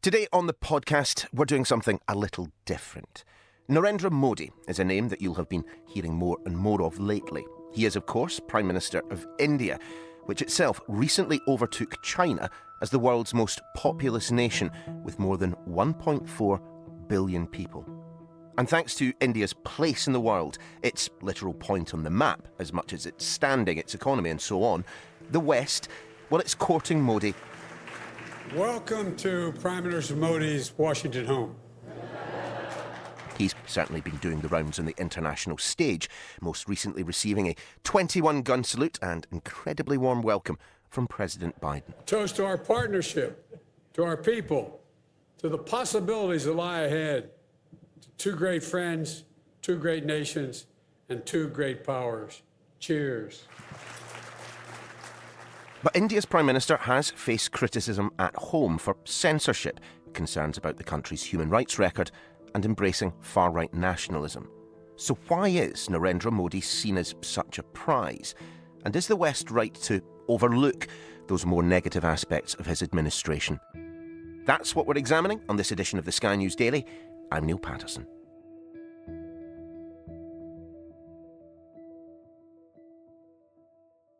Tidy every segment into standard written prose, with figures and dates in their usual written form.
Today on the podcast, we're doing something a little different. Narendra Modi is a name that you'll have been hearing more and more of lately. He is, of course, Prime Minister of India, which itself recently overtook China as the world's most populous nation, with more than 1.4 billion people. And thanks to India's place in the world, its literal point on the map, as much as its standing, its economy and so on, the West, well, it's courting Modi. Welcome to Prime Minister Modi's Washington home. He's certainly been doing the rounds on the international stage, most recently receiving a 21-gun salute and incredibly warm welcome from President Biden. Toast to our partnership, to our people, to the possibilities that lie ahead, to two great friends, two great nations, and two great powers. Cheers. But India's Prime Minister has faced criticism at home for censorship, concerns about the country's human rights record, and embracing far-right nationalism. So why is Narendra Modi seen as such a prize? And is the West right to overlook those more negative aspects of his administration? That's what we're examining on this edition of the Sky News Daily. I'm Niall Paterson.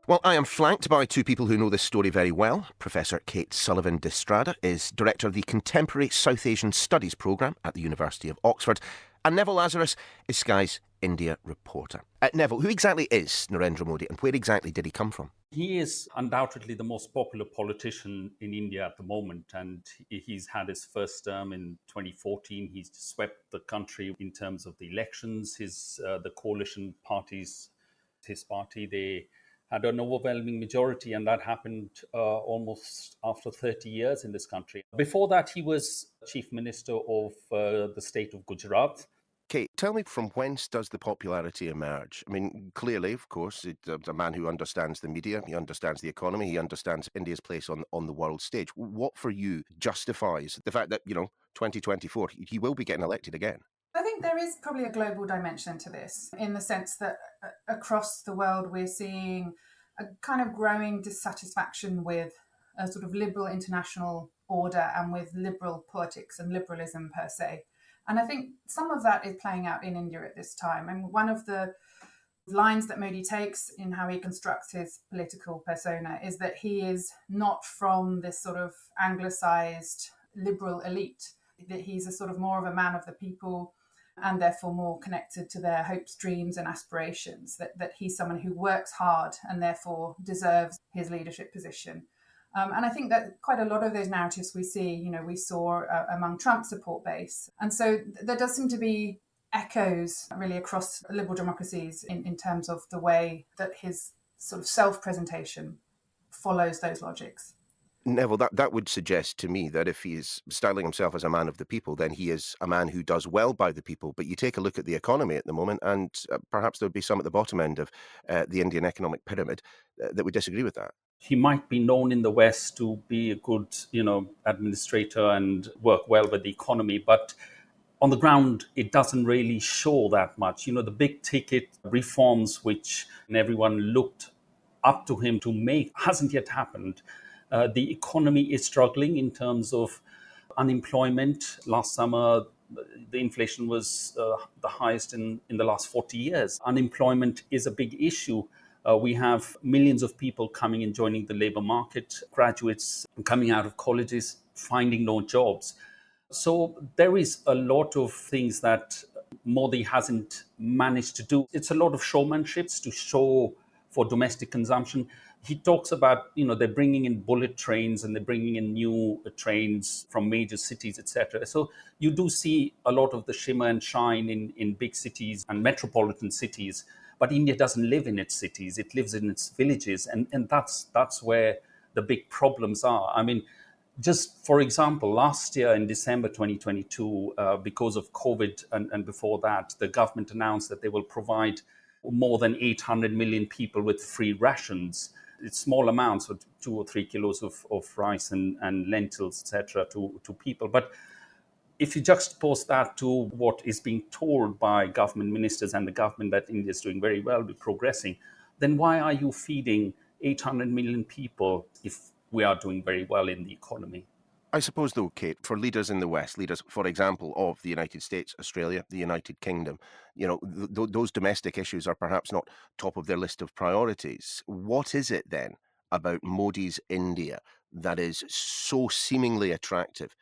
Well, I am flanked by two people who know this story very well. Professor Kate Sullivan de Estrada is Director of the Contemporary South Asian Studies Programme at the University of Oxford, and Neville Lazarus is Sky's India reporter. Neville, who exactly is Narendra Modi and where exactly did he come from? He is undoubtedly the most popular politician in India at the moment, and he's had his first term in 2014. He's swept the country in terms of the elections. The coalition parties, his party, they had an overwhelming majority, and that happened almost after 30 years in this country. Before that, he was Chief Minister of the state of Gujarat. Kate, tell me, from whence does the popularity emerge? I mean, clearly, of course, it's a man who understands the media, he understands the economy, he understands India's place on the world stage. What for you justifies the fact that, 2024, he will be getting elected again? I think there is probably a global dimension to this, in the sense that across the world we're seeing a kind of growing dissatisfaction with a sort of liberal international order and with liberal politics and liberalism per se. And I think some of that is playing out in India at this time. And one of the lines that Modi takes in how he constructs his political persona is that he is not from this sort of anglicised liberal elite, that he's a sort of more of a man of the people, and therefore more connected to their hopes, dreams and aspirations, that he's someone who works hard and therefore deserves his leadership position. And I think that quite a lot of those narratives we saw among Trump's support base. And so there does seem to be echoes really across liberal democracies in terms of the way that his sort of self-presentation follows those logics. Neville, that would suggest to me that if he is styling himself as a man of the people, then he is a man who does well by the people. But you take a look at the economy at the moment, and perhaps there would be some at the bottom end of the Indian economic pyramid that would disagree with that. He might be known in the West to be a good, administrator and work well with the economy, but on the ground, it doesn't really show that much. The big ticket reforms which everyone looked up to him to make hasn't yet happened. The economy is struggling in terms of unemployment. Last summer, the inflation was the highest in the last 40 years. Unemployment is a big issue. We have millions of people coming and joining the labor market, graduates coming out of colleges, finding no jobs. So there is a lot of things that Modi hasn't managed to do. It's a lot of showmanship to show for domestic consumption. He talks about, they're bringing in bullet trains and they're bringing in new trains from major cities, etc. So you do see a lot of the shimmer and shine in big cities and metropolitan cities. But India doesn't live in its cities. It lives in its villages. And that's where the big problems are. I mean, just for example, last year in December 2022, because of COVID and before that, the government announced that they will provide more than 800 million people with free rations. It's small amounts, of 2 or 3 kilos of rice and lentils, etc., to people. But if you juxtapose that to what is being told by government ministers and the government that India is doing very well with progressing, then why are you feeding 800 million people if we are doing very well in the economy? I suppose, though, Kate, for leaders in the West, leaders, for example, of the United States, Australia, the United Kingdom, those domestic issues are perhaps not top of their list of priorities. What is it then about Modi's India that is so seemingly attractive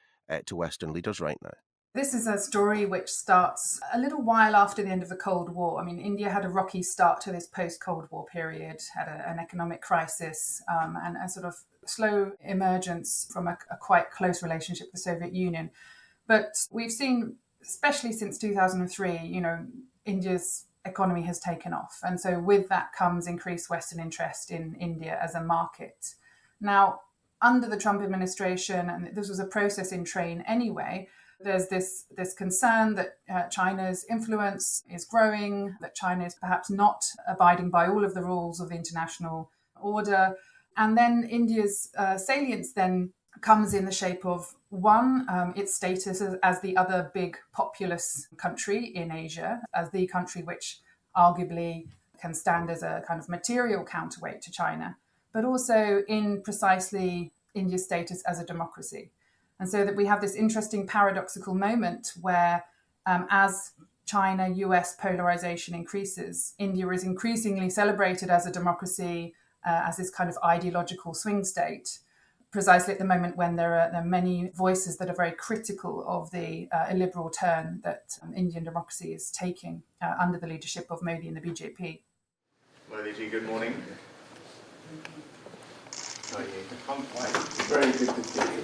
to Western leaders right now? This is a story which starts a little while after the end of the Cold War. I mean, India had a rocky start to this post-Cold War period, had an economic crisis and a sort of slow emergence from a quite close relationship with the Soviet Union. But we've seen, especially since 2003, India's economy has taken off. And so with that comes increased Western interest in India as a market. Now, under the Trump administration, and this was a process in train anyway, there's this concern that China's influence is growing, that China is perhaps not abiding by all of the rules of the international order. And then India's salience then comes in the shape of, one, its status as the other big populous country in Asia, as the country which arguably can stand as a kind of material counterweight to China, but also in precisely India's status as a democracy. And so that we have this interesting paradoxical moment where as China-US polarization increases, India is increasingly celebrated as a democracy, as this kind of ideological swing state, precisely at the moment when there are many voices that are very critical of the illiberal turn that Indian democracy is taking under the leadership of Modi and the BJP. Modi ji, good morning. How are you? I'm fine. Very good to see you.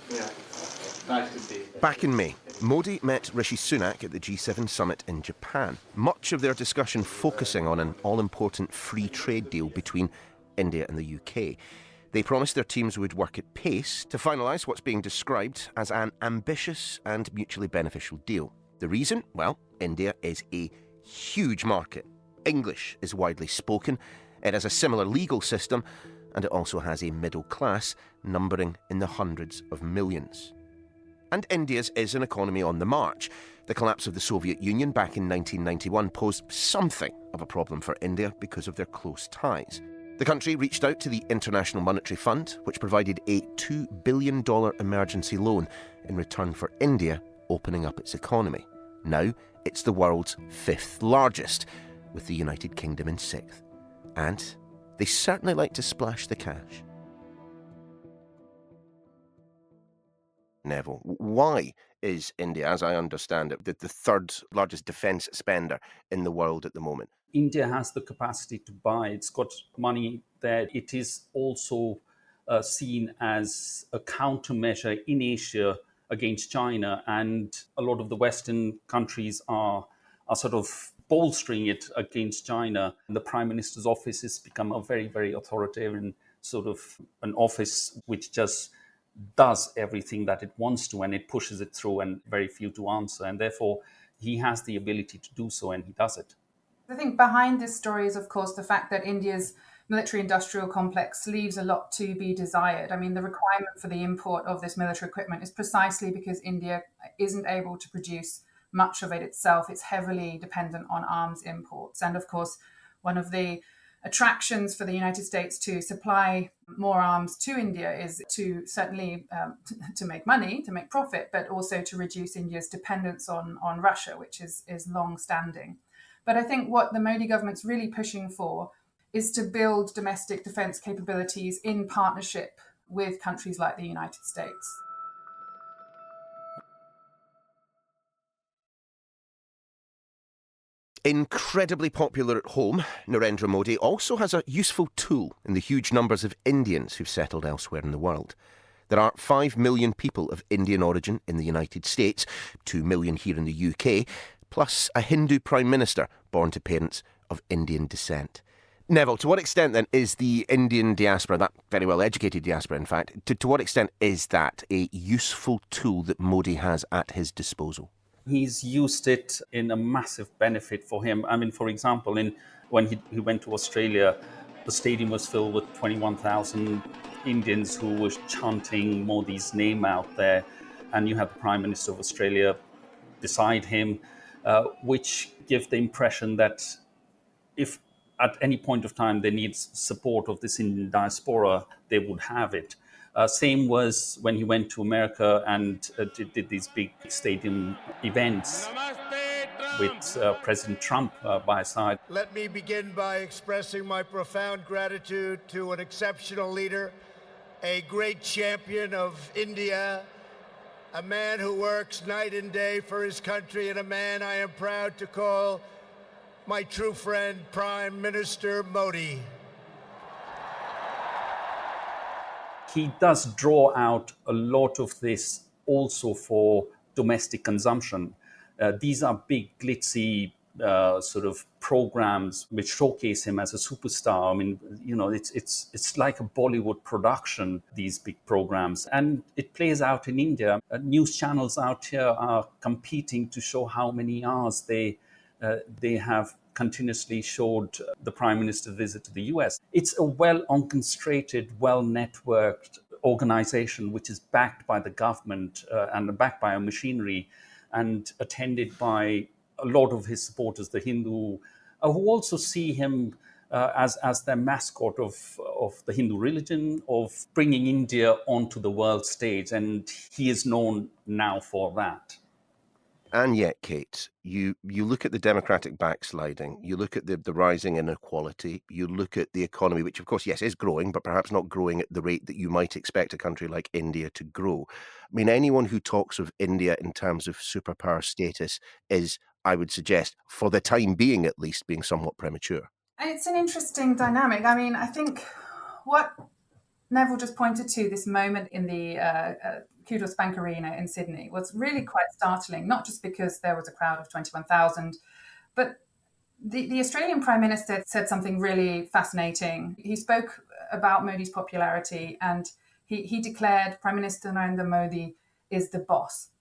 Yeah, nice to see you. Back in May, Modi met Rishi Sunak at the G7 summit in Japan, much of their discussion focusing on an all-important free trade deal between India and the UK. They promised their teams would work at pace to finalise what's being described as an ambitious and mutually beneficial deal. The reason? Well, India is a huge market. English is widely spoken, it has a similar legal system, and it also has a middle class numbering in the hundreds of millions. And India's is an economy on the march. The collapse of the Soviet Union back in 1991 posed something of a problem for India because of their close ties. The country reached out to the International Monetary Fund, which provided a $2 billion emergency loan in return for India opening up its economy. Now it's the world's fifth largest, with the United Kingdom in sixth. And they certainly like to splash the cash. Neville, why is India, as I understand it, the third largest defence spender in the world at the moment? India has the capacity to buy. It's got money there. It is also seen as a countermeasure in Asia against China. And a lot of the Western countries are sort of bolstering it against China. The Prime Minister's office has become a very, very authoritarian sort of an office which just does everything that it wants to, and it pushes it through, and very few to answer. And therefore, he has the ability to do so, and he does it. I think behind this story is, of course, the fact that India's military-industrial complex leaves a lot to be desired. I mean, the requirement for the import of this military equipment is precisely because India isn't able to produce much of it itself. It's heavily dependent on arms imports. And of course, one of the attractions for the United States to supply more arms to India is to certainly to make money, to make profit, but also to reduce India's dependence on Russia, which is long-standing. But I think what the Modi government's really pushing for is to build domestic defence capabilities in partnership with countries like the United States. Incredibly popular at home, Narendra Modi also has a useful tool in the huge numbers of Indians who've settled elsewhere in the world. There are 5 million people of Indian origin in the United States, 2 million here in the UK, plus a Hindu Prime Minister born to parents of Indian descent. Neville, to what extent then is the Indian diaspora, that very well educated diaspora in fact, to what extent is that a useful tool that Modi has at his disposal? He's used it in a massive benefit for him. I mean, for example, when he went to Australia, the stadium was filled with 21,000 Indians who were chanting Modi's name out there. And you had the Prime Minister of Australia beside him, which give the impression that if at any point of time they need support of this Indian diaspora, they would have it. Same was when he went to America and did these big stadium events with President Trump by his side. Let me begin by expressing my profound gratitude to an exceptional leader, a great champion of India, a man who works night and day for his country, and a man I am proud to call my true friend, Prime Minister Modi. He does draw out a lot of this also for domestic consumption. These are big, glitzy sort of programs which showcase him as a superstar. I mean, it's like a Bollywood production, these big programs. And it plays out in India. News channels out here are competing to show how many hours they have continuously showed the Prime Minister's visit to the US. It's a well-orchestrated, well-networked organization which is backed by the government and backed by a machinery and attended by a lot of his supporters, the Hindu, who also see him as their mascot of the Hindu religion, of bringing India onto the world stage. And he is known now for that. And yet, Kate, you look at the democratic backsliding, you look at the rising inequality, you look at the economy, which of course, yes, is growing, but perhaps not growing at the rate that you might expect a country like India to grow. I mean, anyone who talks of India in terms of superpower status is, I would suggest, for the time being at least, being somewhat premature. It's an interesting dynamic. I mean, I think what Neville just pointed to, this moment in the Kudos Bank Arena in Sydney, was really quite startling, not just because there was a crowd of 21,000, but the Australian Prime Minister said something really fascinating. He spoke about Modi's popularity and he declared Prime Minister Narendra Modi is the boss.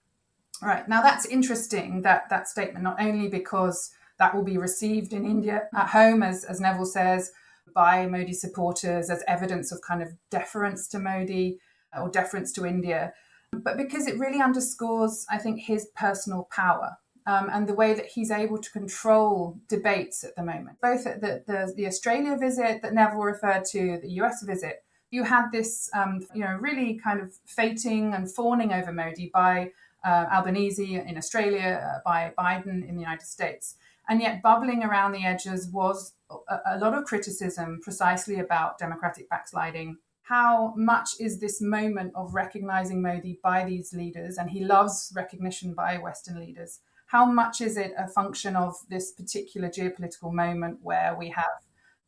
Right, now that's interesting, that statement, not only because that will be received in India at home, as Neville says, by Modi supporters as evidence of kind of deference to Modi or deference to India, but because it really underscores, I think, his personal power and the way that he's able to control debates at the moment. Both at the Australia visit that Neville referred to, the US visit, you had this, really kind of fating and fawning over Modi by Albanese in Australia, by Biden in the United States. And yet bubbling around the edges was a lot of criticism precisely about democratic backsliding. How much is this moment of recognizing Modi by these leaders, and he loves recognition by Western leaders, how much is it a function of this particular geopolitical moment where we have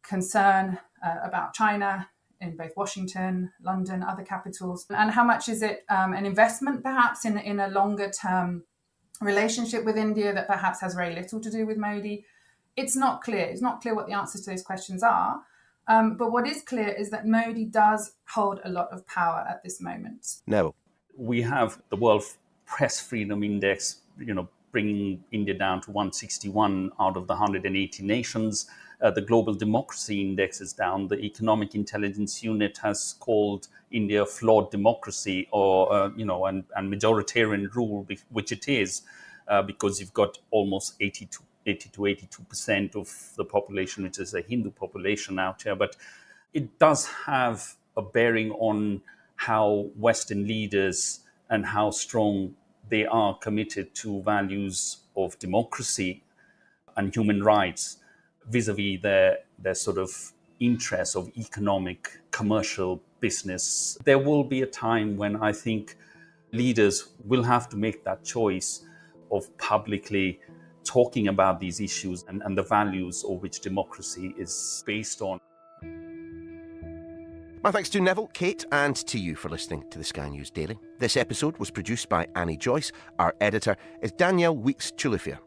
concern about China in both Washington, London, other capitals, and how much is it an investment perhaps in a longer term relationship with India that perhaps has very little to do with Modi? It's not clear. It's not clear what the answers to those questions are. But what is clear is that Modi does hold a lot of power at this moment. No. We have the World Press Freedom Index, bringing India down to 161 out of the 180 nations. The Global Democracy Index is down. The Economic Intelligence Unit has called India a flawed democracy, or and majoritarian rule, which it is, because you've got almost 80 to 82% of the population, which is a Hindu population out here. But it does have a bearing on how Western leaders and how strong they are committed to values of democracy and human rights vis-a-vis their sort of interests of economic, commercial business. There will be a time when I think leaders will have to make that choice of publicly talking about these issues and the values of which democracy is based on. My thanks to Neville, Kate, and to you for listening to the Sky News Daily. This episode was produced by Annie Joyce. Our editor is Danielle Weeks-Chulifia.